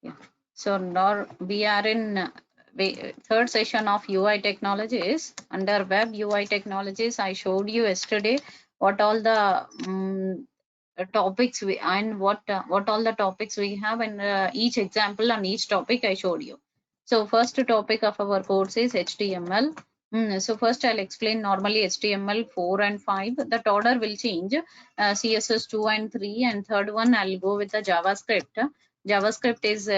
Yeah. So now we are in third session of UI technologies. Under web UI technologies, I showed you yesterday what all the topics we and what all the topics we have, and each example on each topic I showed you. So first topic of our course is HTML. So first I'll explain normally HTML 4 and 5. That order will change. CSS 2 and 3, and third one I'll go with the JavaScript. JavaScript is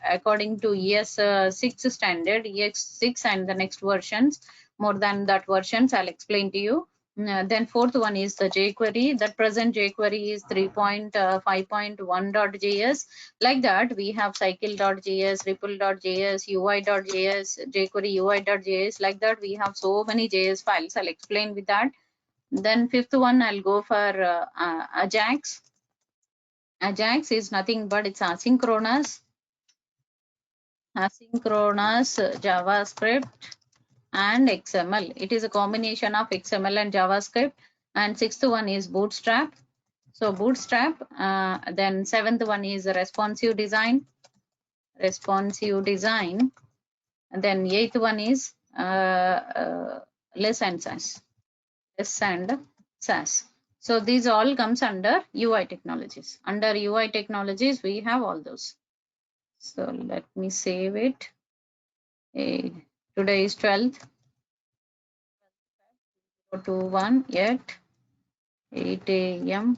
according to ES 6 standard, EX 6, and the next versions. More than that versions, I'll explain to you. Then fourth one is the jQuery. That present jQuery is 3.5.1.js. Like that, we have cycle.js, ripple.js, UI.js, jQuery UI.js. Like that, we have so many JS files. I'll explain with that. Then fifth one, I'll go for Ajax. Ajax is nothing but it's asynchronous JavaScript and XML. It is a combination of XML and JavaScript. And sixth one is Bootstrap. So Bootstrap. Then seventh one is responsive design. And then eighth one is Less and SAS. So these all comes under UI technologies. Under UI technologies, we have all those. So let me save it. Today is 12th. 21 at 8 a.m.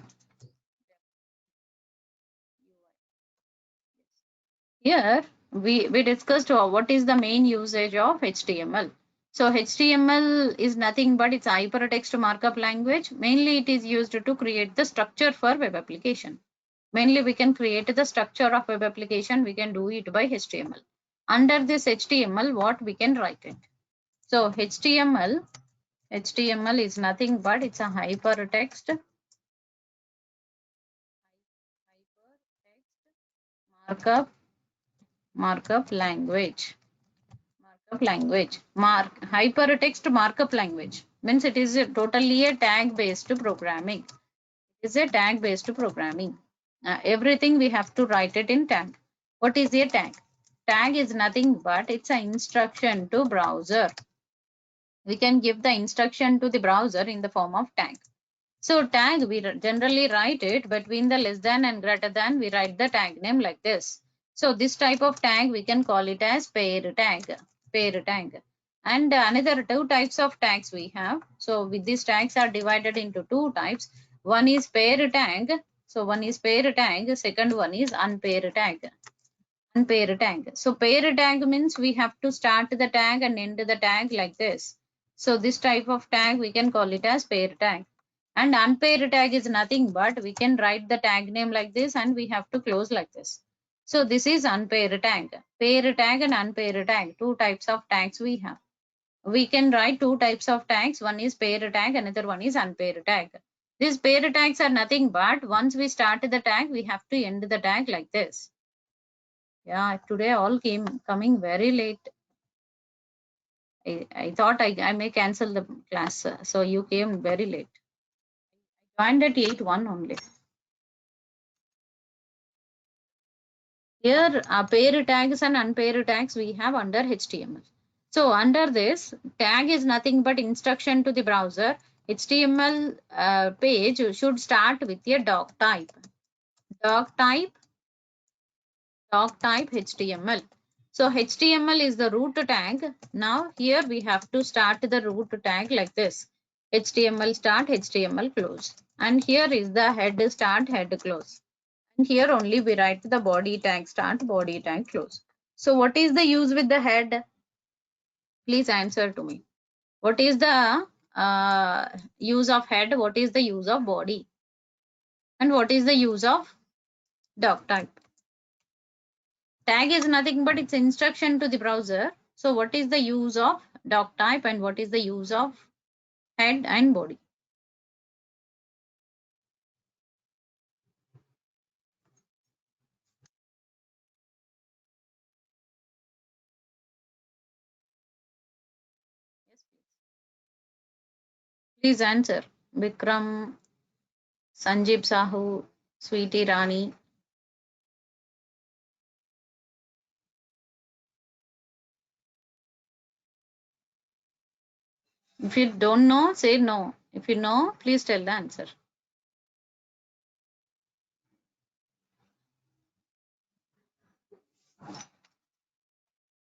Here we discussed what is the main usage of HTML. So HTML is nothing but it's a hypertext markup language. Mainly it is used to create the structure for web application. Mainly we can create the structure of web application. We can do it by HTML. Under this HTML, what we can write it. So HTML is nothing but it's a hypertext markup language. Hypertext markup language means it is totally a tag based programming. It is a tag based programming. Everything we have to write it in tag. What is a tag? Tag is nothing but it's an instruction to browser. We can give the instruction to the browser in the form of tag. So tag, we generally write it between the less than and greater than, we write the tag name like this. So this type of tag, we can call it as pair tag. And another two types of tags we have. So with these tags are divided into two types. One is pair tag. So one is pair tag. Second one is unpair tag. So pair tag means we have to start the tag and end the tag like this. So this type of tag, we can call it as pair tag. And unpaired tag is nothing but we can write the tag name like this and we have to close like this. So this is unpaired tag. Pair tag and unpaired tag, two types of tags we have. We can write two types of tags. One is pair tag, another one is unpaired tag. These pair tags are nothing but once we start the tag, we have to end the tag like this. Yeah, today all coming very late. I thought I may cancel the class. So you came very late. I joined at 8:01 only. Here, pair tags and unpaired tags we have under HTML. So under this, tag is nothing but instruction to the browser. HTML page should start with a doc type. Doc type HTML. So HTML is the root tag. Now here we have to start the root tag like this. HTML start, HTML close. And here is the head start, head close. And here only we write the body tag start, body tag close. So what is the use with the head? Please answer to me. What is the use of head? What is the use of body? And what is the use of doc type? Tag is nothing but it's instruction to the browser. So what is the use of doc type and what is the use of head and body? Yes, please answer. Vikram, Sanjeev Sahu, Sweetie Rani. If you don't know, say no. If you know, please tell the answer.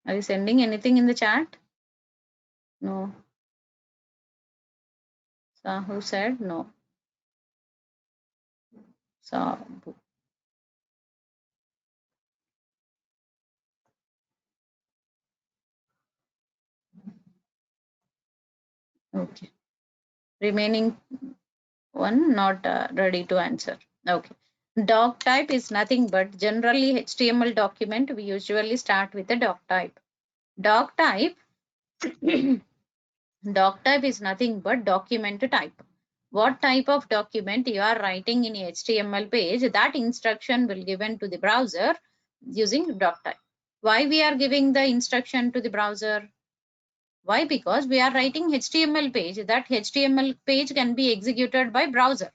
Are you sending anything in the chat? No. Who said no? Sabu. Okay. Remaining one not ready to answer. Okay. Doc type is nothing but generally HTML document. We usually start with the doc type. Doc type doc type is nothing but document type. What type of document you are writing in HTML page, that instruction will given to the browser using doc type. Why we are giving the instruction to the browser? Why? Because we are writing HTML page. That HTML page can be executed by browser.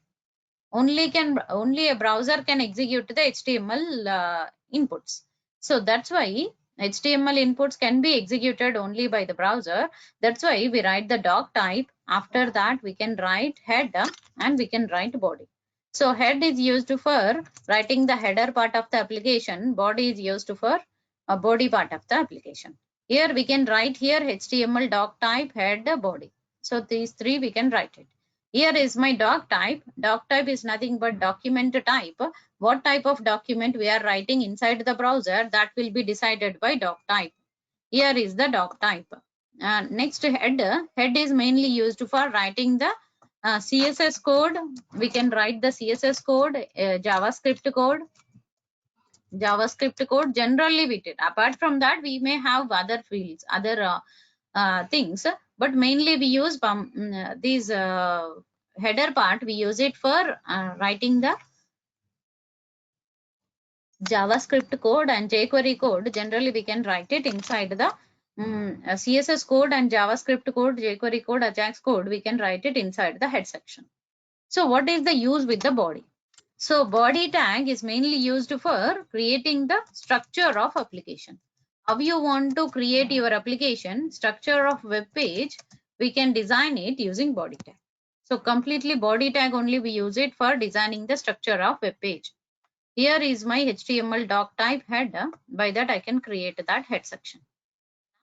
Only a browser can execute the HTML inputs. So that's why HTML inputs can be executed only by the browser. That's why we write the doc type. After that, we can write header and we can write body. So head is used for writing the header part of the application. Body is used for a body part of the application. Here we can write here HTML doc type, head, body. So these three we can write it. Here is my doc type. Doc type is nothing but document type. What type of document we are writing inside the browser, that will be decided by doc type. Here is the doc type. Next head. Head is mainly used for writing the CSS code. We can write the CSS code, JavaScript code. JavaScript code generally we did. Apart from that, we may have other fields, other things, but mainly we use these header part. We use it for writing the JavaScript code and jQuery code. Generally, we can write it inside the CSS code and JavaScript code, jQuery code, Ajax code. We can write it inside the head section. So, what is the use with the body? So, body tag is mainly used for creating the structure of application. How you want to create your application, structure of web page, we can design it using body tag. So completely body tag only we use it for designing the structure of web page. Here is my HTML doc type header. By that I can create that head section.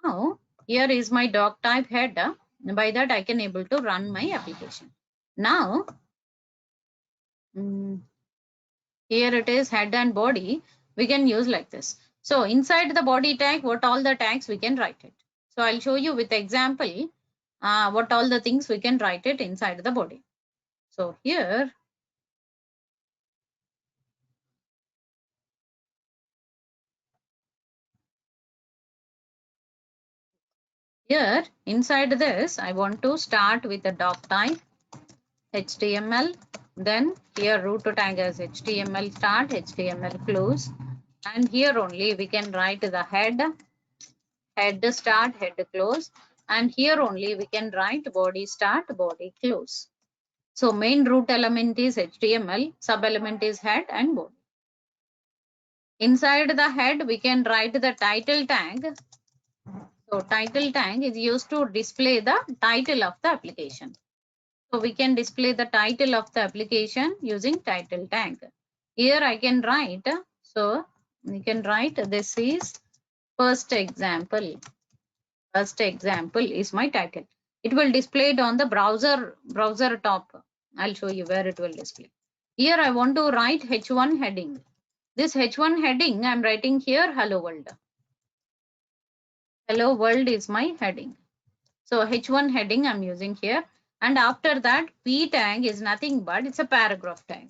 Now here is my doc type header. By that I can able to run my application. Now here it is head and body. We can use like this. So inside the body tag, what all the tags we can write it. So I'll show you with example what all the things we can write it inside the body. So here inside this I want to start with the doc type HTML. Then here root tag as HTML start, HTML close, and here only we can write the head start, head close, and here only we can write body start, body close. So main root element is HTML, sub element is head and body. Inside the head we can write the title tag. So title tag is used to display the title of the application. So we can display the title of the application using title tag. Here I can write, so we can write this is first example. First example is my title. It will display it on the browser top. I'll show you where it will display. Here I want to write H1 heading. This H1 heading I'm writing here hello world. Hello world is my heading. So H1 heading I'm using here. And after that P tag is nothing but it's a paragraph tag.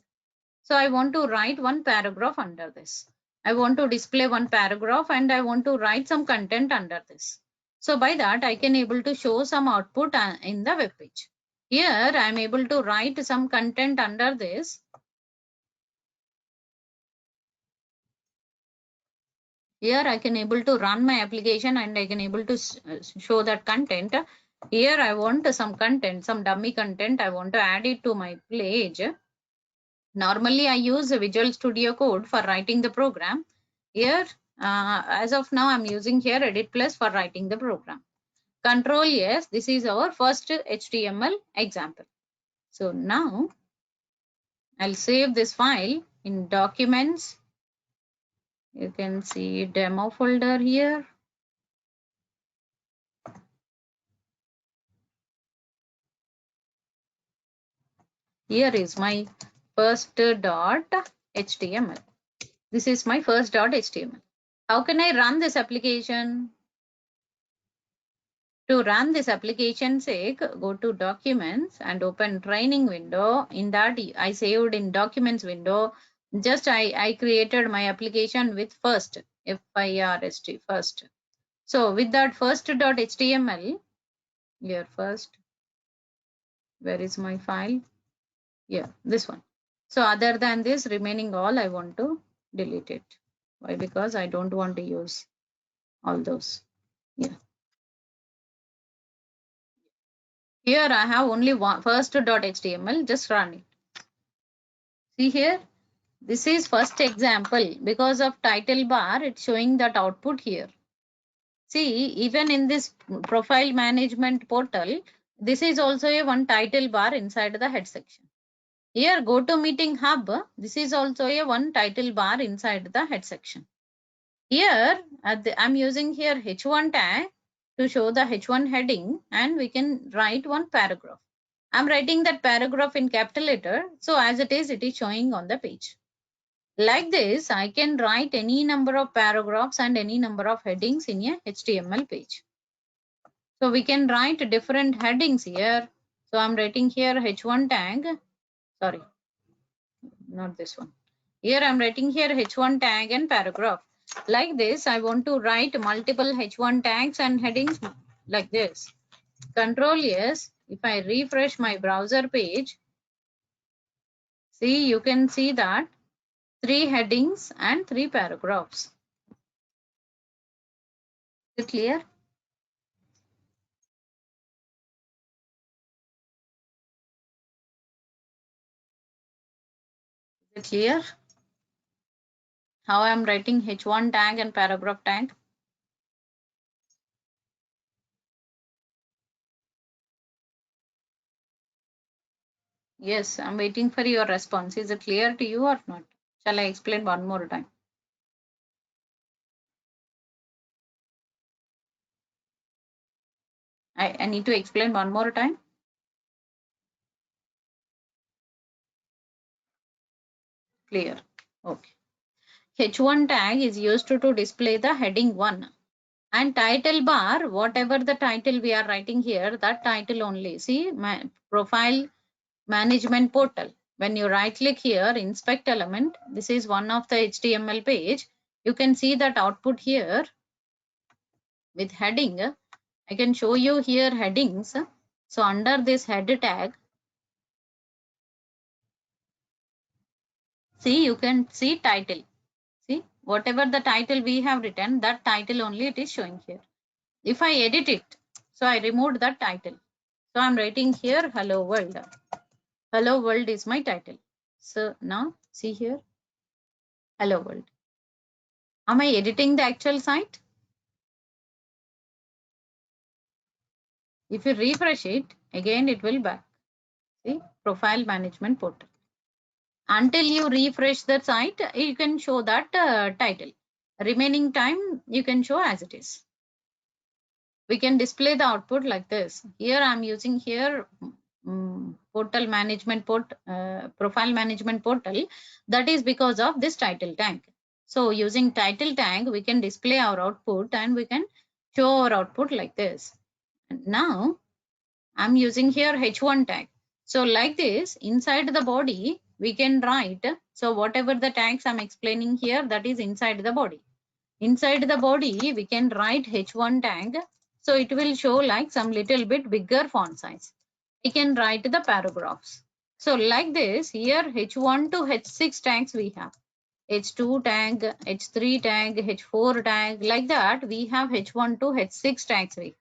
So I want to write one paragraph under this. I want to display one paragraph and I want to write some content under this. So by that I can able to show some output in the web page. Here I am able to write some content under this. Here I can able to run my application and I can able to show that content. Here I want some content, some dummy content. I want to add it to my page. Normally I use Visual Studio Code for writing the program. Here as of now I'm using here Edit Plus for writing the program. Control yes, this is our first HTML example. So now I'll save this file in documents. You can see demo folder here. Here is my first.html. This is my first.html. How can I run this application? To run this application sake, go to documents and open training window. In that I saved in documents window. Just I created my application with first, F-I-R-S-T, first. So with that first.html, here first, where is my file? Yeah, this one. So other than this, remaining all I want to delete it. Why? Because I don't want to use all those. Yeah. Here I have only one first.html. Just run it. See here, this is first example. Because of title bar, it's showing that output here. See, even in this profile management portal, this is also a one title bar inside the head section. Here, GoToMeeting Hub, this is also a one title bar inside the head section. Here, I'm using here H1 tag to show the H1 heading, and we can write one paragraph. I'm writing that paragraph in capital letter, so as it is showing on the page. Like this, I can write any number of paragraphs and any number of headings in a HTML page. So we can write different headings here. So I'm writing here H1 tag, sorry, not this one. Here I'm writing here H1 tag and paragraph. Like this, I want to write multiple H1 tags and headings like this. Control yes. If I refresh my browser page, see, you can see that 3 headings and 3 paragraphs. Is it clear? Is it clear? How I am writing H1 tag and paragraph tag? Yes, I'm waiting for your response. Is it clear to you or not? Shall I explain one more time? I need to explain one more time. Clear. Okay. H1 tag is used to display the heading 1. And title bar, whatever the title we are writing here, that title only. See, my profile management portal. When you right click here, inspect element, this is one of the HTML page. You can see that output here with heading. I can show you here headings. So under this head tag, see, you can see title. See, whatever the title we have written, that title only it is showing here. If I edit it, so I removed that title. So I'm writing here hello world. Hello world is my title. So now see here, hello world. Am I editing the actual site? If you refresh it, again it will back. See, profile management portal. Until you refresh the site, you can show that title. Remaining time, you can show as it is. We can display the output like this. Here I'm using here portal management profile management portal. That is because of this title tag. So using title tag, we can display our output and we can show our output like this. And now I'm using here H1 tag. So like this, inside the body, we can write. So whatever the tags I'm explaining here, that is inside the body. Inside the body, we can write H1 tag. So it will show like some little bit bigger font size. We can write the paragraphs. So like this, here H1 to H6 tags we have. H2 tag, H3 tag, H4 tag, like that we have H1 to H6 tags we have.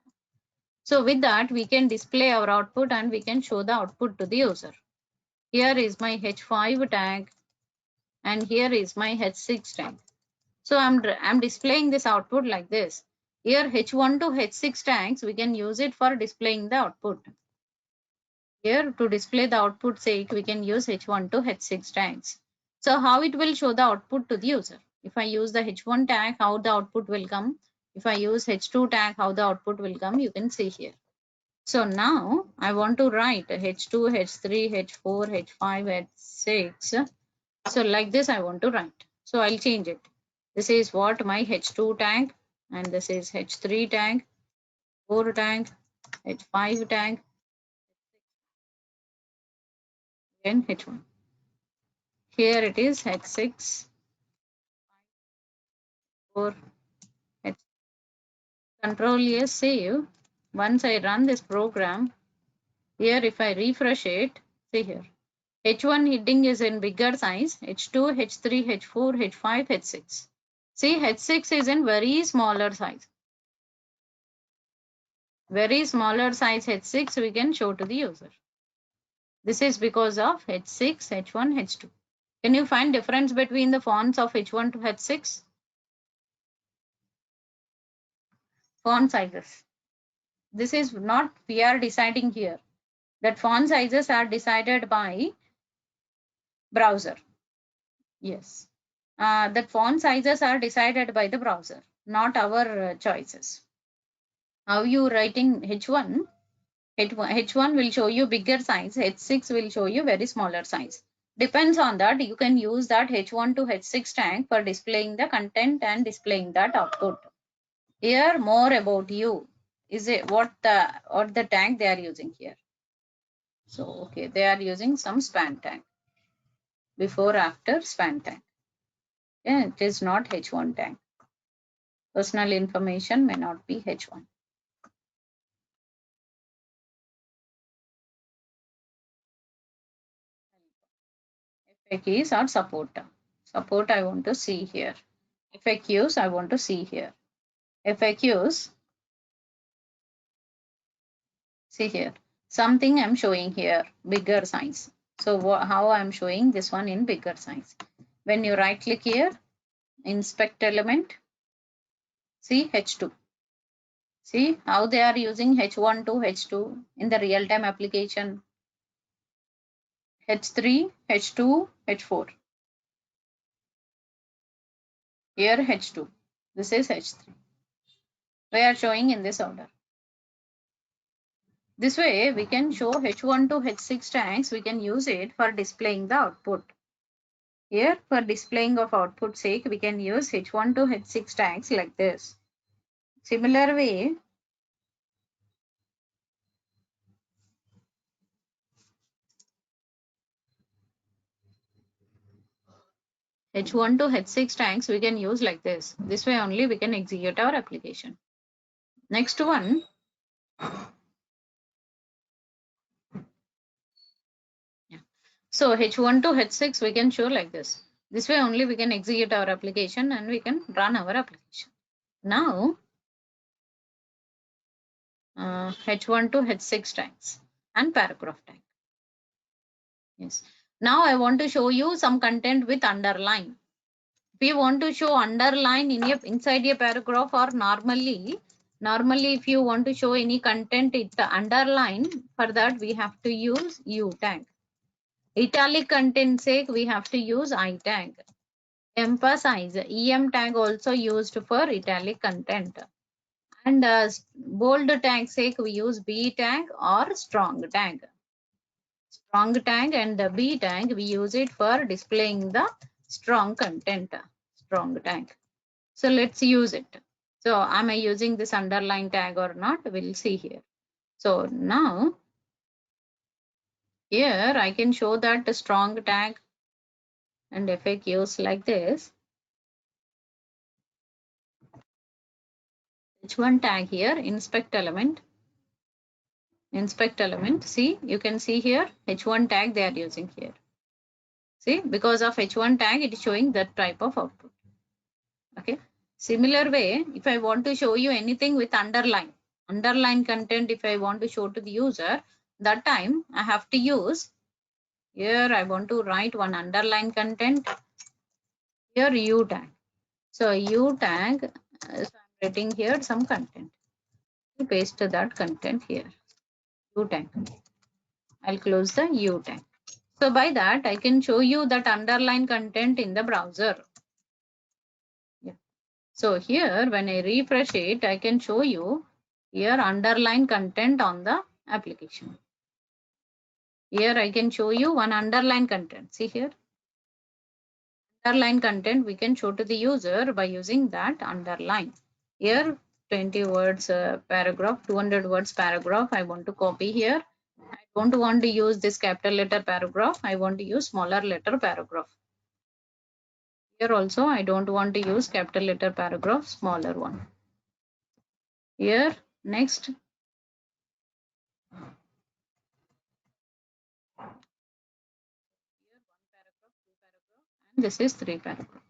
So with that, we can display our output and we can show the output to the user. Here is my H5 tag and here is my H6 tag. So I'm displaying this output like this. Here H1 to H6 tags, we can use it for displaying the output. Here to display the output sake, we can use H1 to H6 tags. So how it will show the output to the user? If I use the H1 tag, how the output will come? If I use H2 tag, how the output will come? You can see here. So now I want to write H2, H3, H4, H5, H6. So like this I want to write. So I'll change it. This is what my H2 tag, and this is H3 tag, 4 tag, H5 tag, and H1. Here it is H6, 4, H. Control S, save. Once I run this program, here if I refresh it, see here. H1 heading is in bigger size, H2, H3, H4, H5, H6. See, H6 is in very smaller size. Very smaller size H6 we can show to the user. This is because of H6, H1, H2. Can you find difference between the fonts of H1 to H6? Font sizes. This is not we are deciding here. That font sizes are decided by browser. Yes. That font sizes are decided by the browser, not our choices. How you writing H1? H1 will show you bigger size, H6 will show you very smaller size. Depends on that, you can use that H1 to H6 tag for displaying the content and displaying that output. Here more about you. Is it what the tag they are using here? So okay, they are using some span tag. Before after span tag. Yeah, it is not H1 tag. Personal information may not be H1. FAQs or support. Support I want to see here. FAQs I want to see here. FAQs, see here. Something I'm showing here, bigger size. So how I'm showing this one in bigger size. When you right click here, inspect element, see H2. See how they are using H1 to H2 in the real-time application. H3, H2, H4. Here H2. This is H3. We are showing in this order. This way we can show H1 to H6 tags. We can use it for displaying the output. Here for displaying of output sake, we can use H1 to H6 tags like this. Similar way, H1 to H6 tags we can use like this. This way only we can execute our application. Next one. Yeah. So H1 to H6 we can show like this. This way only we can execute our application and we can run our application. Now H1 to H6 tags and paragraph tag. Yes. Now I want to show you some content with underline. We want to show underline inside a paragraph, or normally if you want to show any content it's the underline, for that we have to use U tag. Italic content sake we have to use I tag. Emphasize, EM tag also used for italic content. And bold tag sake we use B tag or strong tag. Strong tag and the B tag we use it for displaying the strong content. Strong tag. So let's use it. So am I using this underline tag or not? We'll see here. So now here I can show that the strong tag and FAQs like this. H1 tag here, inspect element. Inspect element. See, you can see here H1 tag they are using here. See, because of H1 tag, it is showing that type of output. Okay. Similar way, if I want to show you anything with underline content, if I want to show to the user, that time I have to use, here I want to write one underline content, here U tag. So U tag, so I'm Writing here some content. Paste that content here. U tag. I'll close the U tag. So by that, I can show you that underline content in the browser. Yeah. So here, when I refresh it, I can show you here underline content on the application. Here I can show you one underline content. See here. Underline content we can show to the user by using that underline. Here 20 words paragraph, 200 words paragraph. I want to copy here. I don't want to use this capital letter paragraph. I want to use smaller letter paragraph. Here also I don't want to use capital letter paragraph, smaller one. Here next. Here one paragraph, two paragraph, and this is 3 paragraph.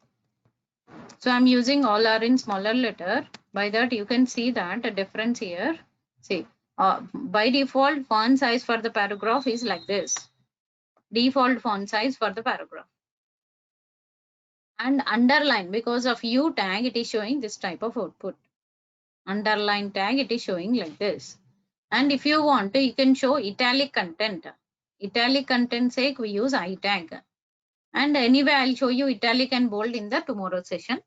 So I'm using all are in smaller letter. By that you can see that a difference here. See, by default font size for the paragraph is like this. Default font size for the paragraph. And underline, because of U tag, it is showing this type of output. Underline tag, it is showing like this. And if you want to, you can show italic content. Italic content sake, we use I tag. And anyway, I'll show you italic and bold in the tomorrow session.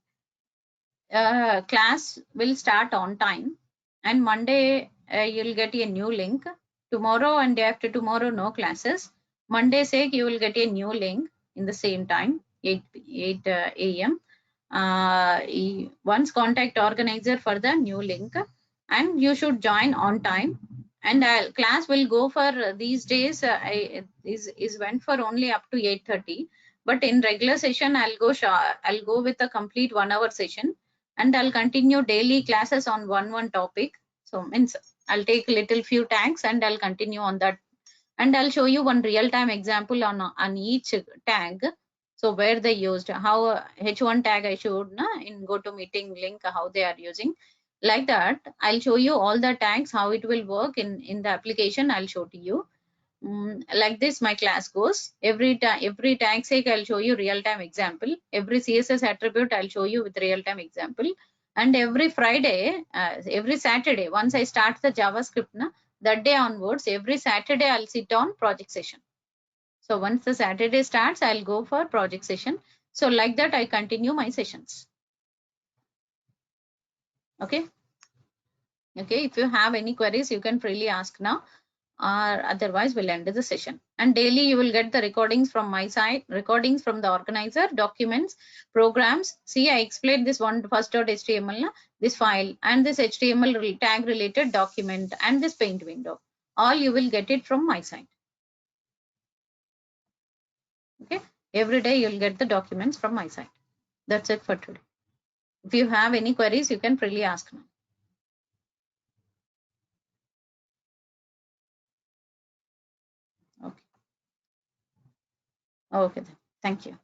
Class will start on time, and Monday you'll get a new link. Tomorrow and day after tomorrow, no classes. Monday sake, you will get a new link in the same time, 8 a.m. Once contact organizer for the new link, and you should join on time. And class will go for these days is went for only up to 8:30. But in regular session, I'll go with a complete 1 hour session, and I'll continue daily classes on one topic. So means I'll take little few tags and I'll continue on that, and I'll show you one real-time example on each tag. So where they used, how H1 tag I showed in GoToMeeting link, how they are using. Like that, I'll show you all the tags, how it will work in the application. I'll show to you. Like this my class goes. Every tag sake I'll show you real-time example. Every CSS attribute I'll show you with real-time example. And every Friday, every Saturday, once I start the JavaScript, that day onwards, every Saturday I'll sit on project session. So once the Saturday starts, I'll go for project session. So like that, I continue my sessions. Okay. Okay. If you have any queries, you can freely ask now, or otherwise we'll end the session. And daily you will get the recordings from my side, recordings from the organizer, documents, programs. See, I explained this one first.html, this file, and this HTML tag related document, and this paint window. All you will get it from my side. Okay. Every day you'll get the documents from my side. That's it for today. If you have any queries, you can freely ask now. Okay. Okay then. Thank you.